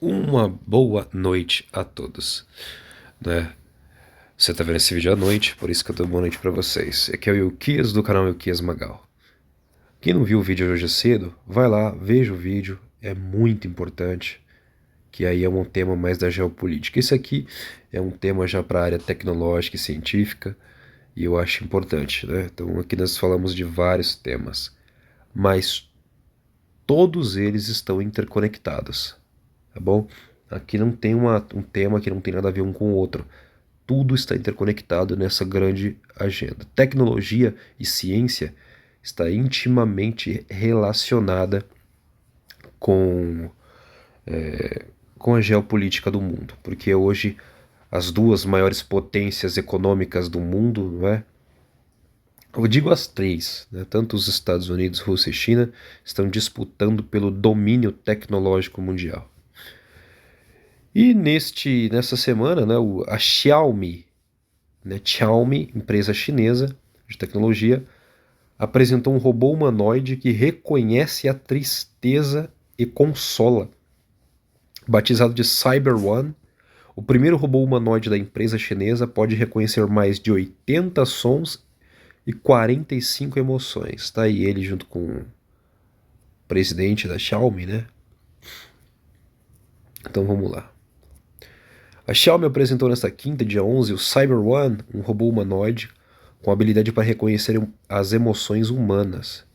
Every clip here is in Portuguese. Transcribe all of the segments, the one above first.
Uma boa noite a todos, né? Você tá vendo esse vídeo à noite, por isso que eu dou boa noite pra vocês. Aqui é o Ilquias do canal Ilquias Magal. Quem não viu o vídeo hoje cedo, vai lá, veja o vídeo, é muito importante, que aí é um tema mais da geopolítica. Esse aqui é um tema já para a área tecnológica e científica, e eu acho importante, né? Então aqui nós falamos de vários temas, mas todos eles estão interconectados, tá bom? Aqui não tem um tema que não tem nada a ver um com o outro. Tudo está interconectado nessa grande agenda. Tecnologia e ciência está intimamente relacionada com, com a geopolítica do mundo, porque hoje as duas maiores potências econômicas do mundo, não é? Eu digo as três, né? Tanto os Estados Unidos, Rússia e China estão disputando pelo domínio tecnológico mundial. E nessa semana, né, a Xiaomi, né, Xiaomi, empresa chinesa de tecnologia, apresentou um robô humanoide que reconhece a tristeza e consola. Batizado de Cyber One, o primeiro robô humanoide da empresa chinesa pode reconhecer mais de 80 sons e 45 emoções. Tá aí ele junto com o presidente da Xiaomi, né? Então vamos lá. A Xiaomi apresentou nesta quinta, dia 11, o Cyber One, um robô humanoide com habilidade para reconhecer as emoções humanas.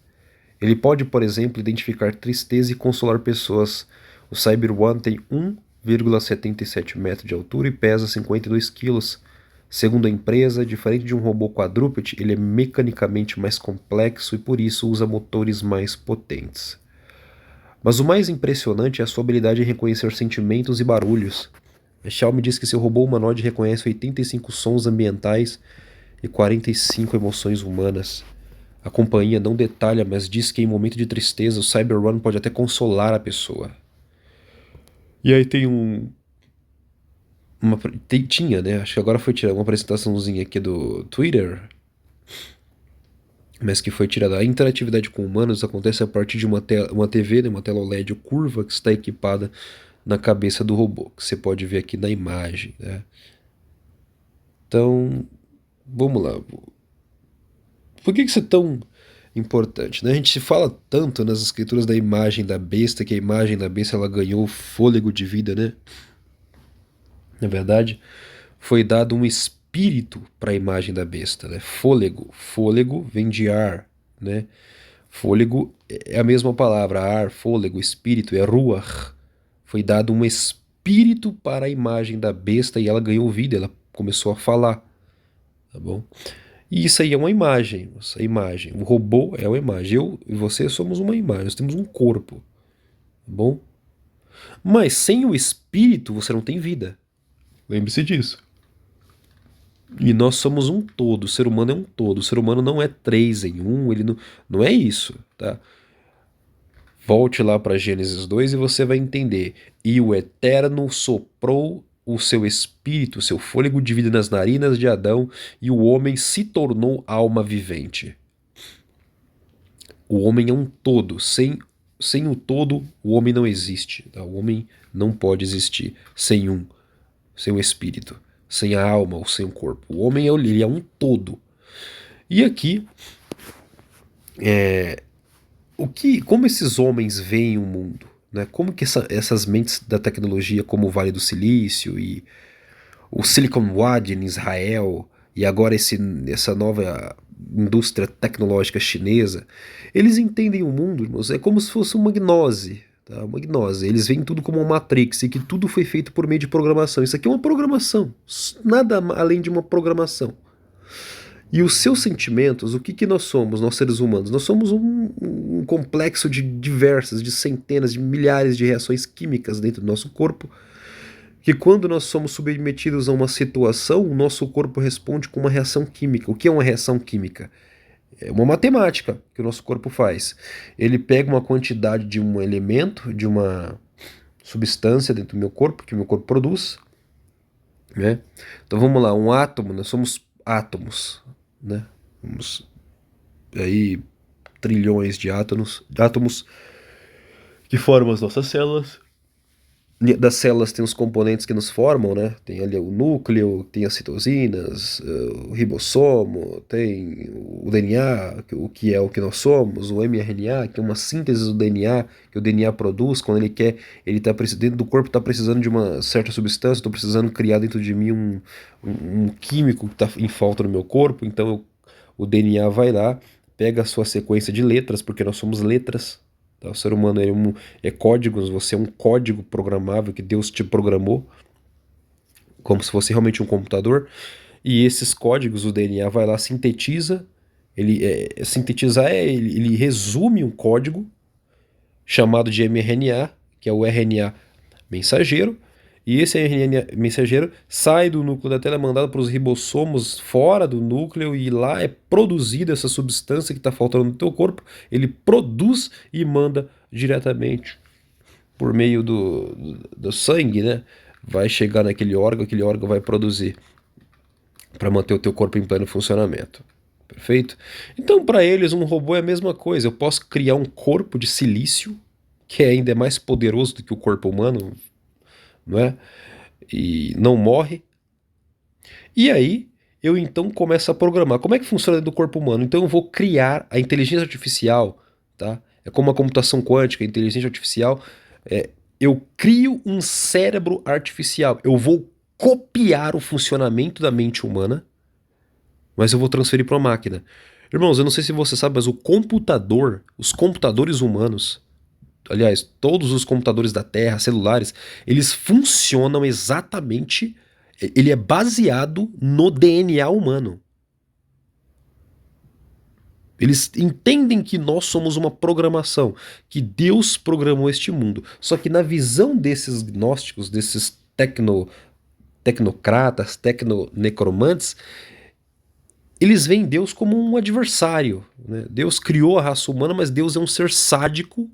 Ele pode, por exemplo, identificar tristeza e consolar pessoas. O Cyber One tem 1,77 metros de altura e pesa 52 quilos. Segundo a empresa, diferente de um robô quadrúpede, ele é mecanicamente mais complexo e por isso usa motores mais potentes. Mas o mais impressionante é a sua habilidade em reconhecer sentimentos e barulhos. A Xiaomi diz que seu robô humanoide reconhece 85 sons ambientais e 45 emoções humanas. A companhia não detalha, mas diz que em momento de tristeza o Cyber One pode até consolar a pessoa. E aí tem tinha, né? Acho que agora foi tirada uma apresentaçãozinha aqui do Twitter, mas que foi tirada. A interatividade com humanos acontece a partir de uma TV, né, uma tela OLED curva que está equipada na cabeça do robô, que você pode ver aqui na imagem, né? Então, vamos lá. Por que isso é tão importante, né? A gente fala tanto nas escrituras da imagem da besta, que a imagem da besta ela ganhou fôlego de vida, né? Na verdade, foi dado um espírito para a imagem da besta, né? Fôlego. Fôlego vem de ar, né? Fôlego é a mesma palavra, ar, fôlego, espírito, é ruach. Foi dado um espírito para a imagem da besta e ela ganhou vida, ela começou a falar, tá bom? E isso aí é uma imagem, essa imagem. O robô é uma imagem. Eu e você somos uma imagem, nós temos um corpo, tá bom? Mas sem o espírito você não tem vida. Lembre-se disso. E nós somos um todo, o ser humano é um todo. O ser humano não é três em um, ele não é isso, tá? Volte lá para Gênesis 2 e você vai entender. E o Eterno soprou o seu espírito, o seu fôlego de vida nas narinas de Adão, e o homem se tornou alma vivente. O homem é um todo. Sem o todo, o homem não existe. Tá? O homem não pode existir sem o espírito, sem a alma ou sem o corpo. O homem ele é um todo. E aqui, como esses homens veem o mundo? Né? Como que essas mentes da tecnologia, como o Vale do Silício e o Silicon Valley em Israel, e agora essa nova indústria tecnológica chinesa, eles entendem o mundo, irmãos, é como se fosse uma gnose. Tá? Uma gnose. Eles veem tudo como uma Matrix e que tudo foi feito por meio de programação. Isso aqui é uma programação, nada além de uma programação. E os seus sentimentos, o que nós somos, nós seres humanos? Nós somos um complexo de diversas, de centenas, de milhares de reações químicas dentro do nosso corpo, que quando nós somos submetidos a uma situação, o nosso corpo responde com uma reação química. O que é uma reação química? É uma matemática que o nosso corpo faz. Ele pega uma quantidade de um elemento, de uma substância dentro do meu corpo, que o meu corpo produz, né? Então vamos lá, um átomo, nós somos átomos, né? Vamos aí trilhões de átomos que formam as nossas células. das células tem os componentes que nos formam, né? Tem ali o núcleo, tem as citosinas, o ribossomo, tem o DNA, o que é o que nós somos, o mRNA, que é uma síntese do DNA, que o DNA produz quando ele quer, ele tá dentro do corpo está precisando de uma certa substância, estou precisando criar dentro de mim um químico que está em falta no meu corpo, então o DNA vai lá, pega a sua sequência de letras, porque nós somos letras. Tá? O ser humano é códigos, você é um código programável que Deus te programou, como se fosse realmente um computador. E esses códigos, o DNA vai lá, sintetiza. Ele resume um código chamado de mRNA, que é o RNA mensageiro. E esse RNA mensageiro sai do núcleo da tela, é mandado para os ribossomos fora do núcleo e lá é produzida essa substância que está faltando no teu corpo. Ele produz e manda diretamente por meio do sangue, né? Vai chegar naquele órgão, aquele órgão vai produzir para manter o teu corpo em pleno funcionamento. Perfeito? Então, para eles, um robô é a mesma coisa. Eu posso criar um corpo de silício, que ainda é mais poderoso do que o corpo humano, não é? E não morre. E aí, eu então começo a programar. Como é que funciona dentro do corpo humano? Então, eu vou criar a inteligência artificial, tá? É como a computação quântica, a inteligência artificial. Eu crio um cérebro artificial. Eu vou copiar o funcionamento da mente humana, mas eu vou transferir para uma máquina. Irmãos, eu não sei se você sabe, mas o computador, os computadores humanos, aliás, todos os computadores da Terra, celulares, eles funcionam exatamente. Ele é baseado no DNA humano. Eles entendem que nós somos uma programação, que Deus programou este mundo. Só que na visão desses gnósticos, desses tecnocratas, tecnonecromantes, eles veem Deus como um adversário. Né? Deus criou a raça humana, mas Deus é um ser sádico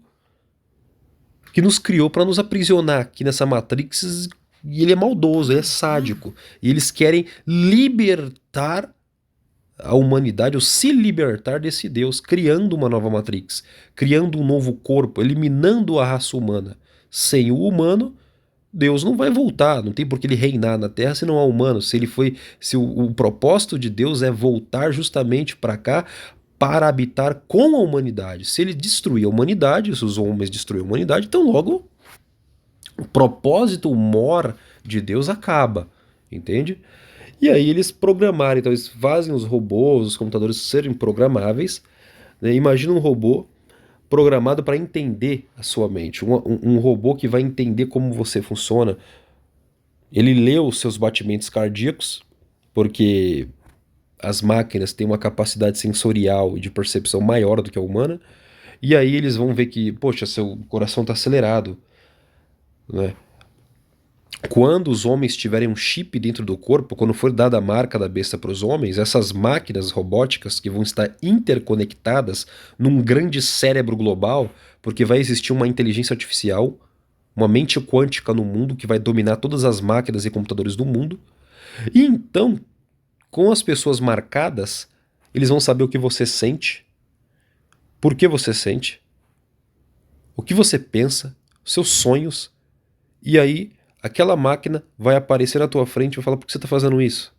que nos criou para nos aprisionar aqui nessa Matrix. E ele é maldoso, ele é sádico. E eles querem libertar a humanidade, ou se libertar desse Deus, criando uma nova Matrix, criando um novo corpo, eliminando a raça humana. Sem o humano, Deus não vai voltar, não tem por que ele reinar na Terra se não há humano. Se o propósito de Deus é voltar justamente para cá para habitar com a humanidade. Se ele destruir a humanidade, se os homens destruírem a humanidade, então logo o propósito, o mor de Deus acaba, entende? E aí eles programaram, então eles fazem os robôs, os computadores serem programáveis. Né? Imagina um robô programado para entender a sua mente, um robô que vai entender como você funciona. Ele lê os seus batimentos cardíacos, porque as máquinas têm uma capacidade sensorial e de percepção maior do que a humana, e aí eles vão ver que, poxa, seu coração está acelerado, né? Quando os homens tiverem um chip dentro do corpo, quando for dada a marca da besta para os homens, essas máquinas robóticas que vão estar interconectadas num grande cérebro global, porque vai existir uma inteligência artificial, uma mente quântica no mundo que vai dominar todas as máquinas e computadores do mundo. E então, com as pessoas marcadas, eles vão saber o que você sente, por que você sente, o que você pensa, seus sonhos, e aí aquela máquina vai aparecer na tua frente e vai falar: por que você está fazendo isso?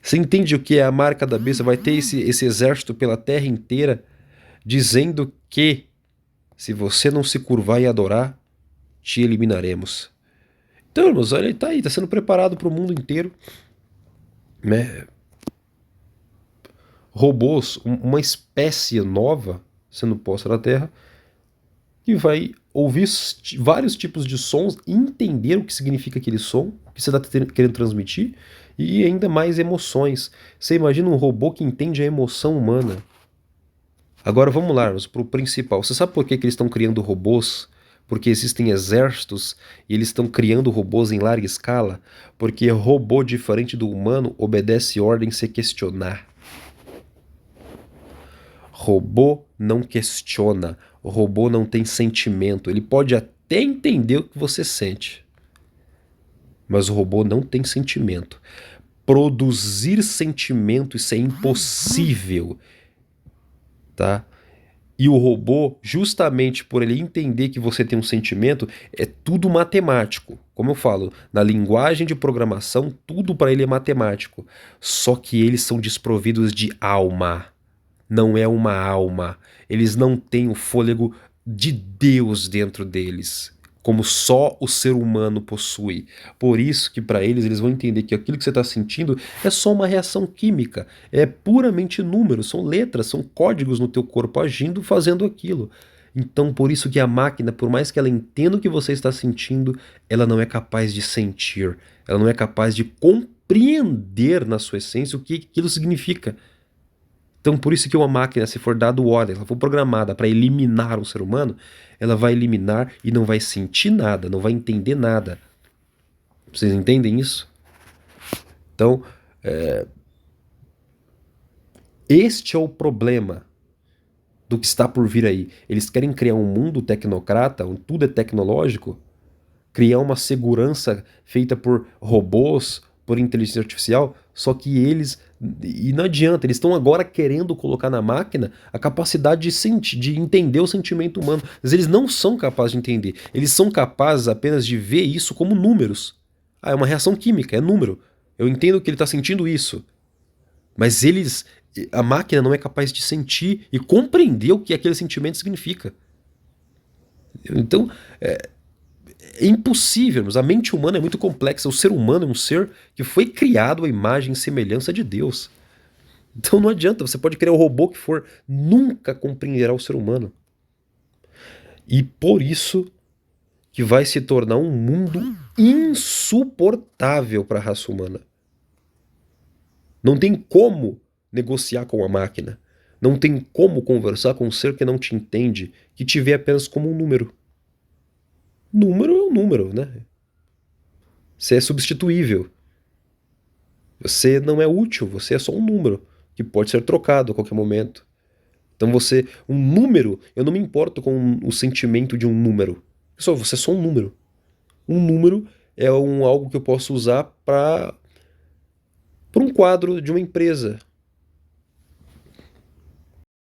Você entende o que é a marca da besta? Vai ter esse exército pela terra inteira dizendo que se você não se curvar e adorar, te eliminaremos. Então, irmãos, olha, ele está aí, está sendo preparado para o mundo inteiro. Né? Robôs, uma espécie nova sendo posta na Terra, que vai ouvir vários tipos de sons, entender o que significa aquele som, o que você está querendo transmitir, e ainda mais emoções. Você imagina um robô que entende a emoção humana. Agora vamos lá, para o principal. Você sabe por que eles estão criando robôs? Porque existem exércitos e eles estão criando robôs em larga escala? Porque robô, diferente do humano, obedece ordem sem questionar. Robô não questiona, o robô não tem sentimento. Ele pode até entender o que você sente, mas o robô não tem sentimento. Produzir sentimento, isso é impossível, tá? E o robô, justamente por ele entender que você tem um sentimento, é tudo matemático. Como eu falo, na linguagem de programação, tudo para ele é matemático. Só que eles são desprovidos de alma. Não é uma alma. Eles não têm o fôlego de Deus dentro deles, como só o ser humano possui. Por isso que para eles vão entender que aquilo que você está sentindo é só uma reação química, é puramente números, são letras, são códigos no teu corpo agindo, fazendo aquilo. Então, por isso que a máquina, por mais que ela entenda o que você está sentindo, ela não é capaz de sentir, ela não é capaz de compreender na sua essência o que aquilo significa. Então, por isso que uma máquina, se for dado ordem, ela for programada para eliminar um ser humano, ela vai eliminar e não vai sentir nada, não vai entender nada. Vocês entendem isso? Então, este é o problema do que está por vir aí. Eles querem criar um mundo tecnocrata, onde tudo é tecnológico, criar uma segurança feita por robôs, por inteligência artificial, só que eles. E não adianta, eles estão agora querendo colocar na máquina a capacidade de sentir, de entender o sentimento humano. Mas eles não são capazes de entender. Eles são capazes apenas de ver isso como números. Ah, é uma reação química, é número. Eu entendo que ele está sentindo isso. Mas eles. A máquina não é capaz de sentir e compreender o que aquele sentimento significa. Então, é impossível, mas a mente humana é muito complexa. O ser humano é um ser que foi criado à imagem e semelhança de Deus. Então não adianta, você pode criar o robô que for, nunca compreenderá o ser humano. E por isso que vai se tornar um mundo insuportável para a raça humana. Não tem como negociar com a máquina. Não tem como conversar com um ser que não te entende, que te vê apenas como um número. Número é um número, né? Você é substituível. Você não é útil, você é só um número que pode ser trocado a qualquer momento. Então um número, eu não me importo com o sentimento de um número. Pessoal, você é só um número. Um número é algo que eu posso usar para um quadro de uma empresa.